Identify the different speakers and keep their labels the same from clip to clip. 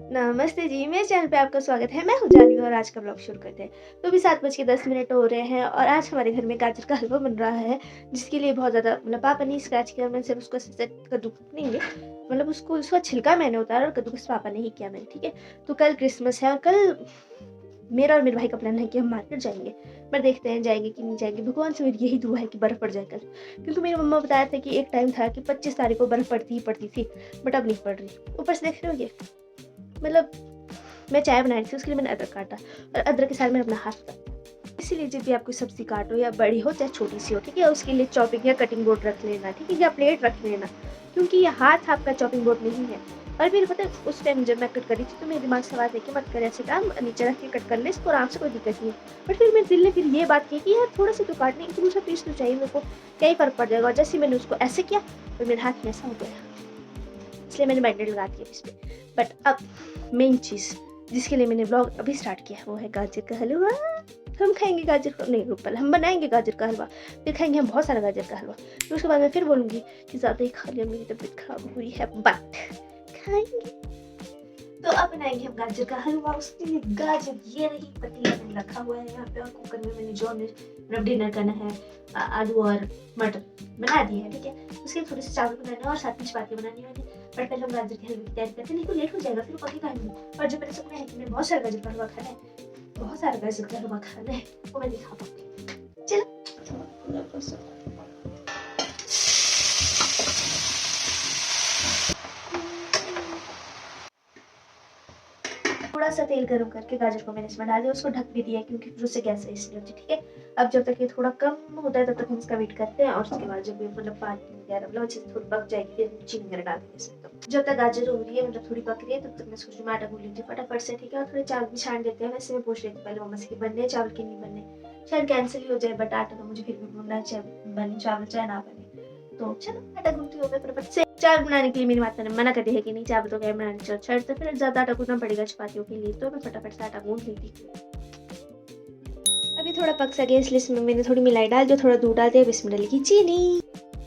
Speaker 1: नमस्ते जी, मेरे चैनल पे आपका स्वागत है। मैं हूँ जानवी और आज का ब्लॉग शुरू करते हैं। तो अभी 7:10 हो रहे हैं और आज हमारे घर में गाजर का हलवा बन रहा है, जिसके लिए बहुत ज़्यादा मतलब पापा ने स्क्रैच किया। मैं सिर्फ उसको ऐसे कद्दूकस नहीं मतलब उसका छिलका मैंने उतारा और कद्दूकस पापा ने ही किया मैंने, ठीक है। तो कल क्रिसमस है और कल मेरा और मेरे भाई का प्लान है कि हम मार्केट जाएंगे, पर देखते हैं जाएंगे कि नहीं जाएंगे। भगवान से मेरी यही दुआ है कि बर्फ़ पड़ जाए कल, क्योंकि मेरी मम्मा बताया था कि एक टाइम था कि 25 तारीख को बर्फ़ पड़ती ही पड़ती थी, बट अब नहीं पड़ रही। ऊपर से देख रहे हो ये मतलब मैं चाय बना रही थी, उसके लिए मैंने अदरक काटा और अदरक के साथ मैंने अपना हाथ काटा। इसीलिए जब भी आप कोई सब्जी काटो या बड़ी हो चाहे छोटी सी हो, ठीक है, उसके लिए चॉपिंग या कटिंग बोर्ड रख लेना, ठीक है, या प्लेट रख लेना, क्योंकि ये हाथ आपका चॉपिंग बोर्ड नहीं है। और फिर पता है उस टाइम जब मैं कट करी थी तो मेरे दिमाग से आवाज़ है कि मत कर ऐसे काम, नीचे रख के कट कर ले इसको आराम से, कोई दिक्कत नहीं है। बट फिर मेरे दिल ने फिर ये बात की कि यार थोड़ा सा तो काटने की दूसरा पीस तो चाहिए मेरे को, क्या ही फ़र्क पड़ जाएगा। और जैसे मैंने उसको ऐसे किया तो मेरे हाथ में ऐसा हो गया, इसलिए मैंने बैंडेड लगा दिया इस पर। बट अब मेन चीज़ जिसके लिए मैंने ब्लॉग अभी स्टार्ट किया है वो है गाजर का हलवा। हम खाएंगे गाजर का, नहीं रुक, पहले हम बनाएंगे गाजर का हलवा, फिर खाएंगे हम बहुत सारा गाजर का हलवा। फिर उसके बाद मैं फिर बोलूँगी कि ज़्यादा ही खा लिया, मेरी तबीयत खराब हुई है, बट खाएंगे। तो अब बनाएंगे हम गाजर का हलवा। उसके लिए गाजर ये रही, पतीला मैंने रखा हुआ है यहाँ पे, और कुकर में मैंने जो मतलब डिनर करना है आलू और मटर बना दिए है, ठीक है। उसके थोड़े से चावल बनाने और साथ में चपाती बनानी है। बट पहले हम गाजर के हलवे की तैयारी करते हैं, नहीं तो लेट हो जाएगा, फिर पकेगा नहीं। और जो मेरा सपना है कि मैं बहुत सारा गाजर का हलवा खाना है, बहुत सारा गाजर का हलवा खाना है, वो मैं दिखा पाऊंगी। चलो थोड़ा सा तेल गरम करके गाजर को मैंने इसमें डाल दिया, उसको ढक भी दिया क्योंकि फिर उससे गैस रही होती है, ठीक है। अब जब तक ये थोड़ा कम होता है तब तक हम इसका वेट करते हैं, और उसके बाद जब ये मतलब पानी वगैरह मतलब अच्छे से थोड़ी पक जाएगी फिर चीनी वगैरह डाल देंगे इसमें। तो जब तक गाजर हो रही है मतलब थोड़ी पक रही है तब तक मैं सोच रही हूँ आटा गूंथ लेती हूँ फटाफट से, ठीक है। और थोड़े चावल भी छान देते हैं। वैसे मैं पूछ रही थी पहले मम्मा से कि बनने चावल के नहीं बनने, शायद कैंसिल ही हो जाए, बट आटा तो मुझे फिर भी गूंथना है, चाहे बने चावल चाहे ना बने। तो चलो आटा गूंथती हूँ मैं फटाफट से। चावल बनाने के लिए मेरी माता ने मना कर दिया है कि नहीं चावल तो क्या बनाने, चल छड़, तो फिर ज़्यादा आटा गूंथना पड़ेगा चपातियों के लिए, तो मैं फटाफट से आटा गूंथ लेती हूँ। अभी थोड़ा पक सके इसलिए इसमें मैंने थोड़ी मिलाई डाल दी, थोड़ा दूध डाल दिया, इसमें डालेगी चीनी।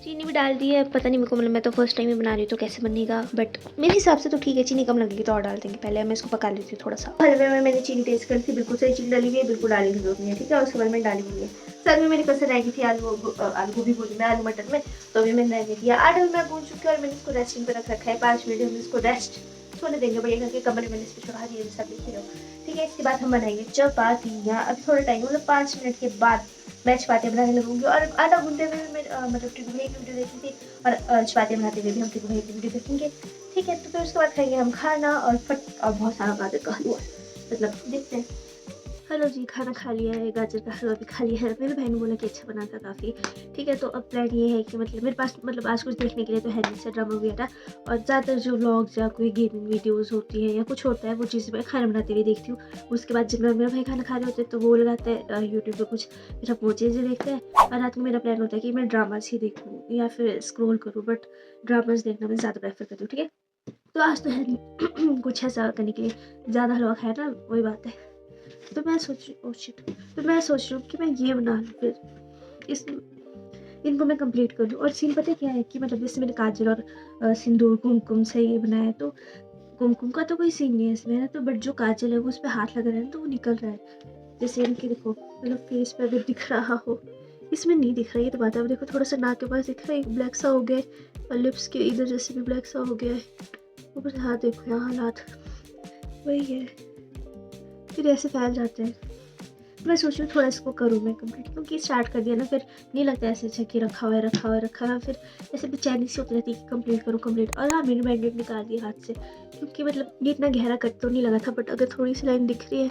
Speaker 1: चीनी भी डाल दी है, पता नहीं मेरे को मतलब मैं तो फर्स्ट टाइम ही बना रही हूँ तो कैसे बनेगा, बट मेरे हिसाब से तो ठीक है। चीनी कम लगेगी तो और डाल देंगे, पहले मैं इसको पका लेती हूँ थोड़ा सा। हलवे में मैंने चीनी टेस्ट करी थी, बिल्कुल सही चीनी डाली हुई है, बिल्कुल डालने की जरूरत नहीं है, ठीक है। और उसके बाद मैंने डाली हुई है। साथ में मेरी पसंद आएगी थी आलू गोभी बोली मैं, आलू मटर में, तो भी मैंने रहने दिया। आटा मैं गूंथ चुकी और मैंने इसको रेस्टिंग पर रख रखा है 5 मिनट। हम इसको रेस्ट सोने देंगे बढ़िया करके, कमरे मैंने इस पर चढ़ा दिया सब देख रहे हो, ठीक है। इसके बाद हम बनाएंगे चपातियाँ। अभी थोड़ा टाइम मतलब 5 मिनट के बाद मैं चपातियाँ बनाने लगूंगी। और आटा गूंथते हुए भी मैं मतलब टिकू भैया की वीडियो देखी थी, और चपातियाँ बनाते हुए भी हम टिकू भैया की वीडियो देखेंगे, ठीक है। तो फिर उसके बाद खाएंगे हम खाना और फट और बहुत सारा गाजर का हलवा, मतलब देखते हैं। हेलो जी, खाना खा लिया है, गाजर का हलवा भी खा लिया है। मेरे भाई ने बोला कि अच्छा बना था काफ़ी, ठीक है। तो अब प्लान ये है कि मतलब मेरे पास मतलब आज कुछ देखने के लिए तो है नहीं, इंस्टाग्राम वगैरह, और ज़्यादातर जो व्लॉग्स या कोई गेमिंग वीडियोस होती हैं या कुछ होता है वो चीज़ें मैं खाना बनाते हुए देखती हूँ। उसके बाद जब मेरा भाई खाना खा रहे होते हैं तो वो लगाता है यूट्यूब पर कुछ, फिर हम वो चीज़ें देखते हैं। और रात में मेरा प्लान होता है कि मैं ड्रामास ही देखूँ या फिर स्क्रोल करूँ, बट ड्रामास देखना मैं ज़्यादा प्रेफर करती हूँ, ठीक है। तो आज तो है नहीं कुछ ऐसा करने के लिए, ज़्यादा लोग है ना, वही बात है। तो मैं सोच रही हूँ, शिट, तो मैं सोच रही हूँ कि मैं ये बना लूँ, फिर इस इनको मैं कंप्लीट कर लूँ। और सीन पता क्या है कि मतलब जैसे मैंने काजल और सिंदूर कुमकुम से ये बनाया, तो कुमकुम का तो कोई सीन नहीं है इसमें ना, तो बट जो काजल है वो उस पर हाथ लगा रहा है तो वो निकल रहा है, जैसे इनके देखो मतलब फेस पे अगर दिख रहा हो, इसमें नहीं दिख रहा है, ये तो बात है। अब देखो थोड़ा सा नाक के पास दिख रहा है, ब्लैक सा हो गया है, और लिप्स के इधर जैसे भी ब्लैक सा हो गया है, ऊपर से हाथ देखो यहाँ हालात वही है, फिर ऐसे फैल जाते हैं। मैं सोच रही हूँ थोड़ा इसको करूँ मैं कंप्लीट, क्योंकि स्टार्ट कर दिया ना फिर नहीं लगता ऐसे अच्छा कि रखा हुआ है रखा हुआ है रखा हुआ, फिर ऐसे बेचैनी सी होती रहती है कि कंप्लीट करूँ कंप्लीट। और हाँ, मैंने बैंडेड निकाल दिया हाथ से, क्योंकि मतलब ये इतना गहरा कट तो नहीं लगा था, बट अगर थोड़ी सी लाइन दिख रही है,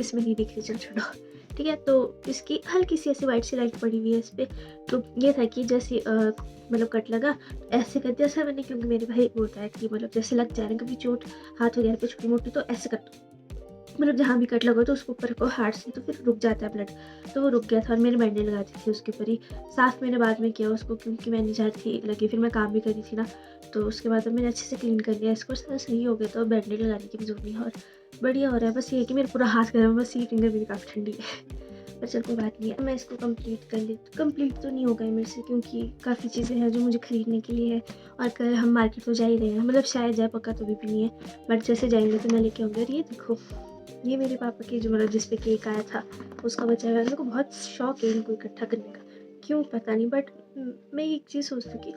Speaker 1: इसमें नहीं दिख रही, चल छोड़ो, ठीक है। तो इसकी हल्की सी ऐसी वाइट सी लाइन पड़ी हुई है इस पर। तो ये था कि जैसे मतलब कट लगा ऐसे कर दिया सर मैंने, क्योंकि मेरे भाई बोलता है कि मतलब जैसे लग जाए ना कभी चोट हाथ वगैरह पे छोटी मोटी, तो ऐसे कट मतलब जहाँ भी कट लगा तो उसके ऊपर को हार्ट से, तो फिर रुक जाता है ब्लड, तो वो रुक गया था। और मेरे बैंडेज लगा दी थी उसके ऊपर ही, साफ मैंने बाद में किया उसको क्योंकि मैं नहीं चाहती थी लगी, फिर मैं काम भी कर रही थी ना, तो उसके बाद मैंने अच्छे से क्लीन कर लिया इसको, सही हो गया। तो बैंडेज लगाने की भी जरूरत नहीं है और बढ़िया हो रहा है। बस ये है कि मेरा पूरा हाथ गर्म है, बस ये फिंगर मेरी काफ़ी ठंडी है, पर चल कोई बात नहीं है, मैं इसको कंप्लीट कर लेती। कंप्लीट तो नहीं होगा मेरे से क्योंकि काफ़ी चीज़ें हैं जो मुझे ख़रीदने के लिए है, और कल हम मार्केट तो जा ही रहे हैं, मतलब शायद जाए, पक्का तो भी नहीं है, बट जैसे जाएंगे तो मैं लेके आऊँगी। और ये देखो, ये मेरे पापा के जो मतलब जिस पे केक आया था उसका बचा हुआ है। मेरे को बहुत शौक है इनको इकट्ठा करने का, क्यों पता नहीं, बट मैं एक चीज़ सोचती हूँ कि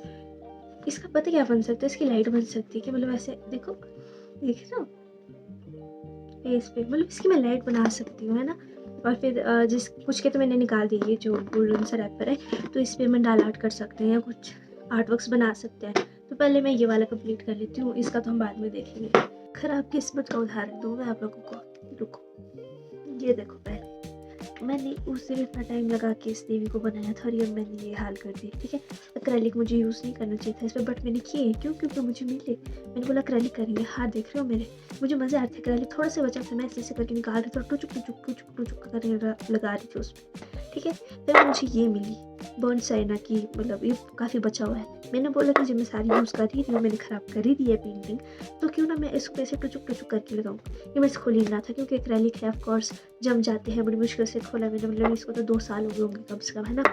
Speaker 1: इसका पता क्या बन सकता है, इसकी लाइट बन सकती है कि मतलब ऐसे देखो, देख रहे हो फेस पे, मतलब इसकी मैं लाइट बना सकती हूँ, है ना। और फिर जिस कुछ के तो मैंने निकाल दी है, जो गोल्डन सा रैपर है, तो इस पर मैं डाल आर्ट कर सकते हैं, कुछ आर्ट वर्क्स बना सकते हैं। तो पहले मैं ये वाला कंप्लीट कर लेती हूँ, इसका तो हम बाद में देखेंगे। खराब किस्मत का उदाहरण दूँ मैं आप लोगों को, रुको। ये देखो, पहले मैंने उस दिन इतना टाइम लगा के इस देवी को बनाया था, और ये मैंने ये हाल कर दिया, ठीक है। एक्रेलिक मुझे यूज़ नहीं करना चाहिए था इस पर, बट मैंने किए, क्यों? क्योंकि मुझे मिले, मैंने बोला एक्रेलिक करेंगे। हाथ देख रहे हो मेरे, मुझे मज़े आते थे। एक्रेलिक थोड़ा सा बचा था, मैं ऐसे करके निकाल रही थी, और टुचुक टुचुक टुचुक टुचुक करके लगा रही थी उस पर, ठीक है। फिर मुझे ये मिली बॉन्ड साइना की, मतलब ये काफ़ी बचा हुआ है। मैंने बोला कि जब मैं सारी यूज़ कर रही थी, मैंने ख़राब कर ही दी है पेंटिंग, तो क्यों ना मैं इसको ऐसे टुचुक टुचुक करके लगाऊँ। ये मेरे से खोल ही ना था, क्योंकि एक्रेलिक है ऑफकोर्स, जम जाते हैं, बड़ी मुश्किल से खोला मैंने, मतलब इसको तो 2 साल हो गए होंगे कम से कम, है ना।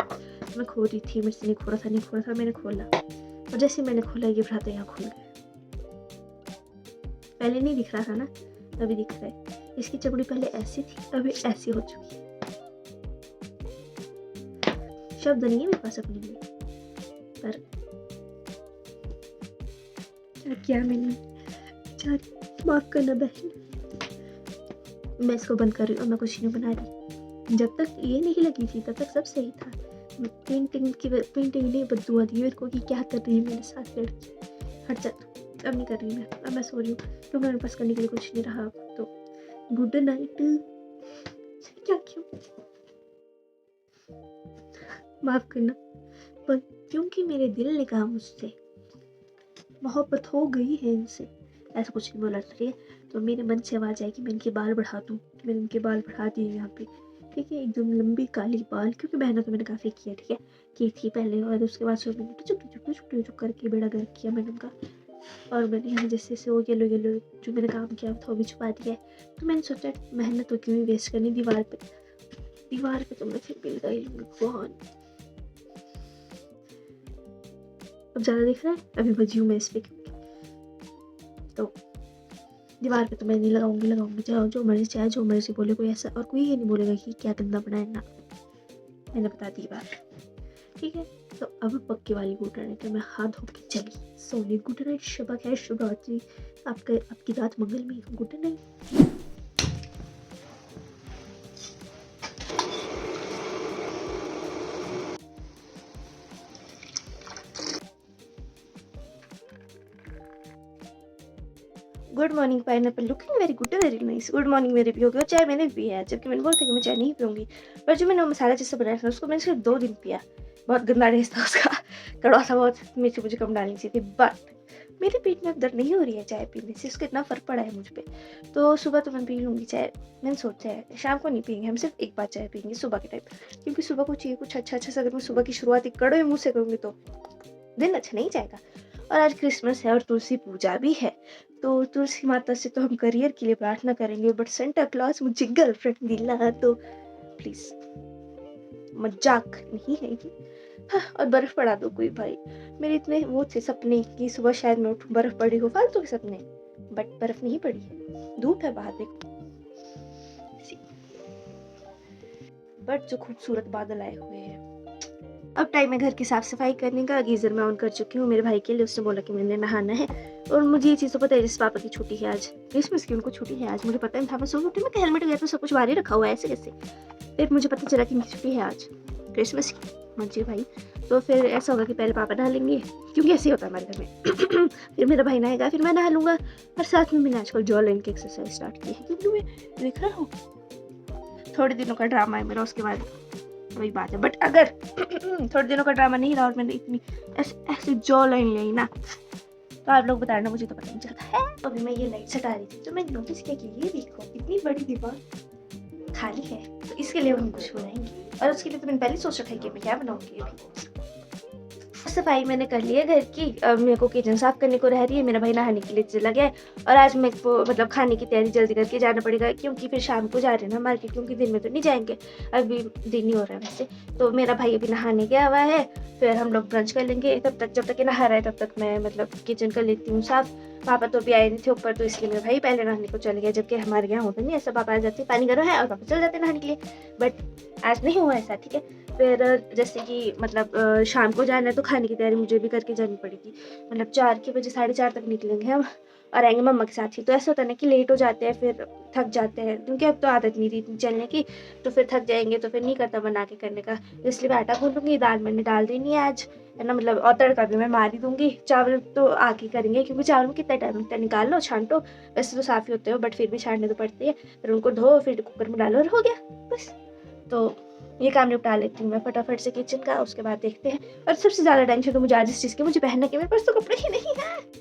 Speaker 1: मैं खो रही थी, मेरे से नहीं खोला था, मैंने खोला, और जैसे मैंने खोला ये भ्राता यहाँ खुल गया। पहले नहीं दिख रहा था ना, अभी दिख रहा है। इसकी चमड़ी पहले ऐसी थी, अभी ऐसी हो चुकी है। शब्द नहीं है मेरे पास अपने लिए, पर क्या किया मैंने, माफ करना बहन। मैं इसको बंद कर रही हूँ और मैं कुछ नहीं बना रही। जब तक ये नहीं लगी थी तब तक सब सही था। पेंटिंग नहीं बदुआ दी मेरे को कि क्या कर रही है मेरे साथ लड़की, हट जा तू, अब नहीं कर रही मैं, अब मैं सो रही हूँ क्योंकि मेरे पास करने के लिए कुछ नहीं रहा। तो गुड नाइट। क्या क्यों, माफ करना, पर क्योंकि मेरे दिल ने कहा मुझसे, मोहब्बत हो गई है इनसे, ऐसा कुछ नहीं बोला था। तो मेरे मन से आवाज़ आई कि मैं इनके बाल बढ़ा दूँ। मैंने इनके बाल बढ़ा दिए यहाँ पे, ठीक है, एकदम लंबी काली बाल, क्योंकि बहना तो मैंने काफ़ी किया, ठीक है, की थी पहले, और उसके बाद सब मैंने टुचुक करके बेड़ा गर्क किया मैंने उनका। और मैंने यहाँ जैसे वो येलो जो मैंने काम किया था वो भी छुपा दिया है। तो मैंने सोचा मेहनत तो क्यों ही वेस्ट करनी दीवार पे तो मैं फिर बिल गई बहुत। अब ज़्यादा दिख रहा है, अभी बजी हूँ मैं इस पर, तो दीवार पे तो मैं नहीं लगाऊंगी, चाहे जो मर्जी चाहे जो मर्जी बोले कोई, ऐसा और कोई ये नहीं बोलेगा कि क्या गंदा बनाए ना, मैंने बता दी बात, ठीक है। तो अब पक्के वाली गुड नाइट है, मैं हाथ धो के चली सोने। गुड नाइट, शुभ खैर, शुभ रात्रि, आपकी रात मंगलमय हो। Good night. Good morning pineapple, looking very good, very nice. Good morning मेरे भी हो गया, और चाय मैंने पिया है, जबकि मैंने बोला था कि मैं चाय नहीं पीऊँगी, पर जो मैंने मसाला जैसे बनाया था उसको मैंने सिर्फ 2 दिन पिया। बहुत गंदा टेस्ट था उसका, कड़वा था बहुत, मिर्ची मुझे कम डालनी चाहिए थी, बट मेरे पेट में अब दर्द नहीं हो रही है चाय पीने से, इसका इतना फ़र्क पड़ा है मुझ पर। तो सुबह तो मैं पी लूँगी चाय, मैंने सोचा है शाम को नहीं पियेंगे, हम सिर्फ एक बार चाय पियेंगे सुबह के टाइम, क्योंकि सुबह को चाहिए कुछ अच्छा से। अगर मैं सुबह की शुरुआत एक कड़वे मुँह से करूँगी तो दिन अच्छा नहीं जाएगा। और आज क्रिसमस है और तुलसी पूजा भी है, तो तुलसी माता से तो हम करियर के लिए प्रार्थना करेंगे, बट सेंटा क्लॉज मुझे गर्लफ्रेंड दिला तो प्लीज, मजाक नहीं है ये। हाँ, और बर्फ पड़ा दो कोई भाई, मेरे इतने वो थे सपने कि सुबह शायद मैं उठूं, बर्फ पड़ी हो, फालतू के सपने, बट बर्फ नहीं पड़ी है, धूप है बाहर देखो, बट जो खूबसूरत बादल आए हुए हैं। अब टाइम है घर की साफ सफाई करने का। गीजर मैं ऑन कर चुकी हूँ मेरे भाई के लिए, उसने बोला कि मैंने नहाना है, और मुझे ये चीज़ तो पता है जिस पापा की छुट्टी है आज, क्रिसमस की उनको छुट्टी है आज, मुझे पता नहीं था। मैं सुबह उठी, मैं हेलमेट गया तो सब कुछ बाहर ही रखा हुआ है ऐसे कैसे, फिर मुझे पता चला कि इनकी छुट्टी है आज क्रिसमस की। हाँ जी भाई, तो फिर ऐसा होगा कि पहले पापा नहा लेंगे, क्योंकि ऐसे होता है हमारे घर में फिर मेरा भाई नहाएगा, फिर मैं नहा लूँगा, और साथ में मैंने आजकल जॉ लाइन की एक्सरसाइज स्टार्ट की है, क्योंकि मैं देख रहा हूँ थोड़े दिनों का ड्रामा है मेरा, उसके बाद वही बात है। बट अगर थोड़े दिनों का ड्रामा नहीं रहा और मैंने इतनी ऐसे जॉ लाइन ली ना, तो आप लोग बताना, मुझे तो पता नहीं चलता है। तो अभी मैं ये लाइट हटा रही थी तो मैं नोटिस किया कि ये देखो इतनी बड़ी दीवार खाली है, तो इसके लिए हम कुछ बनाएंगे, और उसके लिए तो मैंने पहले सोच रखा है कि मैं क्या बनाऊंगी। अभी सफाई मैंने कर ली है घर की। अब मेरे को किचन साफ करने को रह रही है। मेरा भाई नहाने के लिए चला गया है और आज मेरे को मतलब खाने की तैयारी जल्दी करके जाना पड़ेगा, क्योंकि फिर शाम को जा रहे हैं ना मार्केट, क्योंकि दिन में तो नहीं जाएंगे, अभी दिन ही हो रहा है वैसे। तो मेरा भाई अभी नहाने गया हुआ है, फिर हम लोग ब्रंच कर लेंगे। तब तक जब तक ये नहा रहा है तब तक मैं मतलब किचन कर लेती हूँ साफ। पापा तो अभी आए नहीं थे ऊपर, तो इसलिए मेरा भाई पहले नहाने को चले गया, जबकि हमारे यहाँ होता नहीं ऐसा, पापा आ जाते पानी गर्म है और पापा चल जाते नहाने के लिए, बट आज नहीं हुआ ऐसा, ठीक है। फिर जैसे कि मतलब शाम को जाना है तो खाने की तैयारी मुझे भी करके जानी पड़ेगी। मतलब 4 के बजे 4:30 तक निकलेंगे हम और आएंगे मम्मा के साथ ही। तो ऐसा होता है ना कि लेट हो जाते हैं, फिर थक जाते हैं, क्योंकि अब तो आदत नहीं थी इतनी चलने की, तो फिर थक जाएंगे तो फिर नहीं करता बना के करने का। इसलिए मैं आटा गूंदूंगी, दाल मैंने डाल देनी है आज, है ना, मतलब और तड़का भी मैं मार ही दूंगी। चावल तो आके करेंगे, क्योंकि चावल में कितना टाइम लगता है, निकाल लो छांटो, वैसे तो साफ़ ही होते हो बट फिर भी छांटने तो पड़ते हैं। फिर उनको धो, फिर कुकर में डालो और हो गया बस। तो ये काम निपटा लेती हूँ मैं फटाफट से किचन का, उसके बाद देखते हैं। और सबसे ज़्यादा टेंशन तो मुझे आज इस चीज़ की, मुझे पहनने के, मेरे पास तो कपड़े ही नहीं है।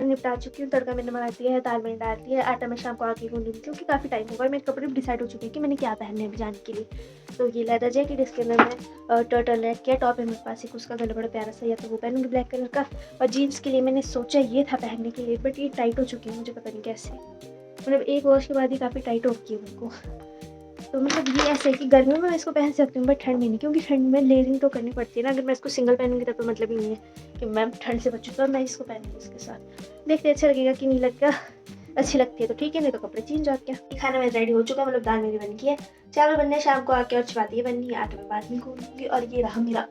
Speaker 1: निपटा चुकी हूँ, तड़का मैंने मंगा दिया है, दाल मैंने डाल दी है, आटा मैं शाम को आके गूंदूंगी, क्योंकि काफ़ी टाइम होगा और मेरे कपड़े भी डिसाइड हो चुके हैं कि मैंने क्या पहनने हैं जाने के लिए। तो ये लेदर जैकेट, इसके अंदर मैं टर्टल नेक किया, टॉप है मेरे पास एक, उसका गला बड़ा प्यारा सा, या तो वो पहनूंगी ब्लैक कलर का। और जीन्स के लिए मैंने सोचा ये था पहनने के लिए, बट ये टाइट हो चुकी है, मुझे पता नहीं कैसे, मतलब एक वॉश के बाद ही काफ़ी टाइट हो गई है मेरे को। तो मतलब ये ऐसा है कि गर्मियों में मैं इसको पहन सकती हूँ बट ठंड में नहीं, क्योंकि ठंड में लेयरिंग तो करनी पड़ती है ना। अगर मैं इसको सिंगल पहनूंगी तब तो मतलब ही नहीं है कि मैं ठंड से बचूँ, तो मैं इसको पहनूंगी इसके साथ। देखते अच्छा लगेगा कि नहीं लगेगा। अच्छी लगती है तो ठीक है, नहीं तो कपड़े चेंज और क्या। खाना मेरा रेडी हो चुका है, मतलब दाल मेरी बन गई है, चावल बनने शाम को आके, और चपाती बननी है, आटा में बाद में गूंदूंगी। और ये रहा मेरा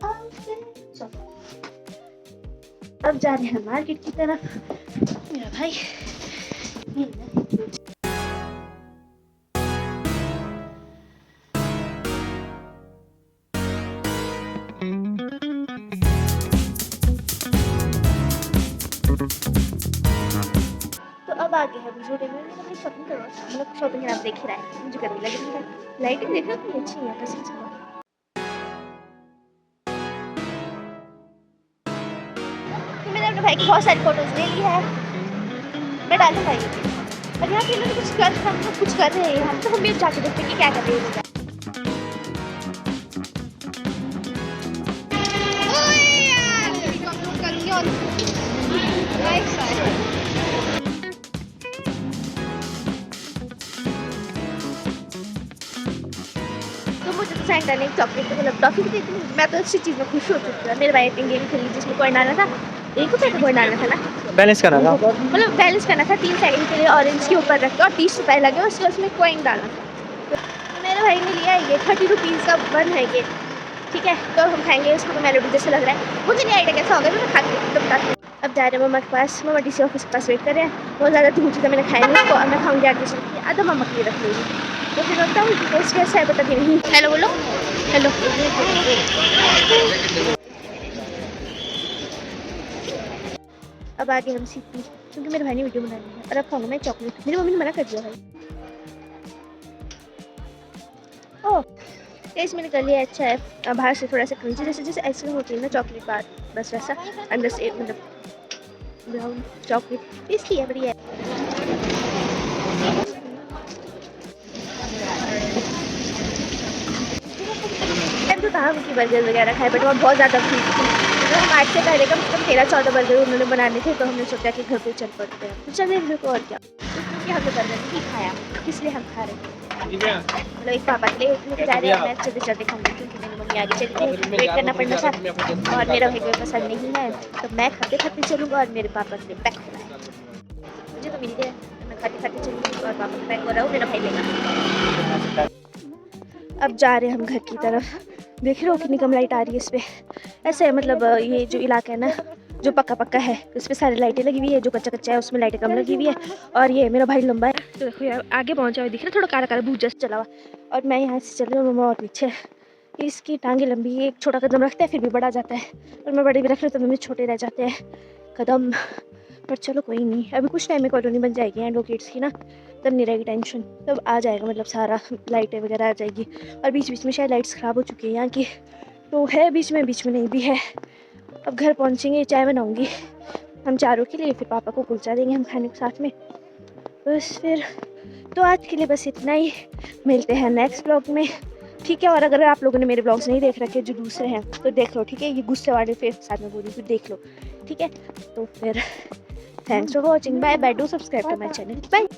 Speaker 1: अब जा रहे हैं मार्केट की तरफ। मेरा भाई तो अब आगे है वीडियो देखने में, भाई शॉपिंग करो, मतलब शॉपिंग आप देख ही रहे हैं, मुझे करनी लगी है। लाइटिंग देखना कितनी अच्छी है कसम से। मैंने अपने भाई की बहुत सारी फोटोज ले ली है, मैं डालू भाई। और यहाँ पे लोग कुछ कर रहे हैं, हम तो हम भी जाके देखते हैं कि क्या कर रहे हैं। मुझे तो सेंटर ने चॉकलेट तो मतलब टॉफी भी देती थी, मैं तो अच्छी चीज़ में खुश हो चुकी हूँ। मेरे भाई ने गेम खेली जिसमें कॉइन डालना था, 1 रुपये का कॉइन डालना था ना,
Speaker 2: बैलेंस करना था,
Speaker 1: मतलब बैलेंस करना था 3 सेकंड के लिए, ऑरेंज के ऊपर रख के, और 30 रुपये लगे उसके, उसमें कॉइन डालना था। तो मेरे भाई ने लिया ये 30 रुपीज़ का बन है ये, ठीक है। तो हम खाएंगे इसको, तो मेलोडी जैसे लग रहा है, मुझे नहीं आइडिया कैसा होगा, मैं खा के तो बताती हूँ। अब जा रहे हैं मम्मा के पास, मम्मा डीसी ऑफिस के पास वेट कर रहे हैं। बहुत ज़्यादा धूप थी, मैंने खाया नहीं उसको, और मैं खाऊंगी आगे चल के, आधा मम्मा के लिए रख लूँगी। तो फिर लगता हूँ कि टेस्ट कैसा है बताती नहीं। हेलो बोलो, हेलो। अब आगे हम सीखी, क्योंकि मेरे भाई ने वीडियो बनानी है, और अब खाऊंगा मैं चॉकलेट, मेरी मम्मी ने मना कर दिया भाई। ओह टेस्ट मैंने कर लिया, अच्छा है। बाहर से थोड़ा सा क्रंची, जैसे जैसे आइसक्रीम होती है ना चॉकलेट बार, बस वैसा, अंदर से मतलब ब्राउन चॉकलेट, टेस्टी है, बढ़िया है। तो कहाँ की बर्गर वगैरह खाए, बट वहाँ बहुत ज़्यादा भीड़ थी, तो हम 8 से पहले कम से कम 13-14 बर्गर उन्होंने बनाने थे, तो हमने सोचा कि घर पे चल पड़ते हैं, तो चले घर को, और क्या, क्योंकि हमने बर्गर नहीं खाया इसलिए हम खा रहे थे। मतलब एक पापा के लिए लेके जा रहे हैं, मैं चलते चलते खाऊंगी, क्योंकि मेरी मम्मी आगे चली गई, वेट करना पड़ना था, और मेरा भाई को पसंद नहीं है, तो मैं खाते खाते चलूँगा और मेरे पापा के लिए पैक होना है। मुझे तो मिल गया, मैं खाते खाते चलूँगी और पापा को पैक हो रहा हूँ, मेरा भाई लेगा। अब जा रहे हैं हम घर की तरफ, देख रहे हो कितनी कम लाइट आ रही है इस पर। ऐसे है मतलब ये जो इलाका है ना, जो पक्का पक्का है उस पर सारी लाइटें लगी हुई है, जो कच्चा कच्चा है उसमें लाइटें कम लगी हुई है। और ये मेरा भाई लंबा है, तो देखो यार आगे पहुंचा हुआ दिख रहा है, थोड़ा काला काला भूत जैसा चला हुआ, और मैं यहाँ से चल रही हूँ, मम्मा और पीछे। इसकी टांगे लंबी है, एक छोटा कदम रखता है फिर भी बड़ा जाता है, और मैं बड़े भी रख रही हूँ तो मम्मी छोटे रह जाते हैं कदम। पर चलो कोई नहीं, अभी कुछ टाइम में कॉलोनी बन जाएगी एडवोकेट्स की ना, तब नहीं रहेगी टेंशन, तब आ जाएगा मतलब सारा लाइटें वगैरह आ जाएगी। और बीच बीच में शायद लाइट्स ख़राब हो चुकी है यहाँ की, तो है बीच में नहीं भी है। अब घर पहुँचेंगे, चाय बनाऊँगी हम चारों के लिए, फिर पापा को कुलचा देंगे हम खाने के साथ में, बस फिर। तो आज के लिए बस इतना ही, मिलते हैं नेक्स्ट ब्लॉग में। ठीक है। और अगर आप लोगों ने मेरे ब्लॉग्स नहीं देख रखे जो दूसरे हैं तो देख लो, ठीक है। ये गुस्से वाले फेस के साथ में बोल रही हूँ, देख लो, ठीक है। तो फिर thanks for watching, bye bye, do subscribe to my channel, bye.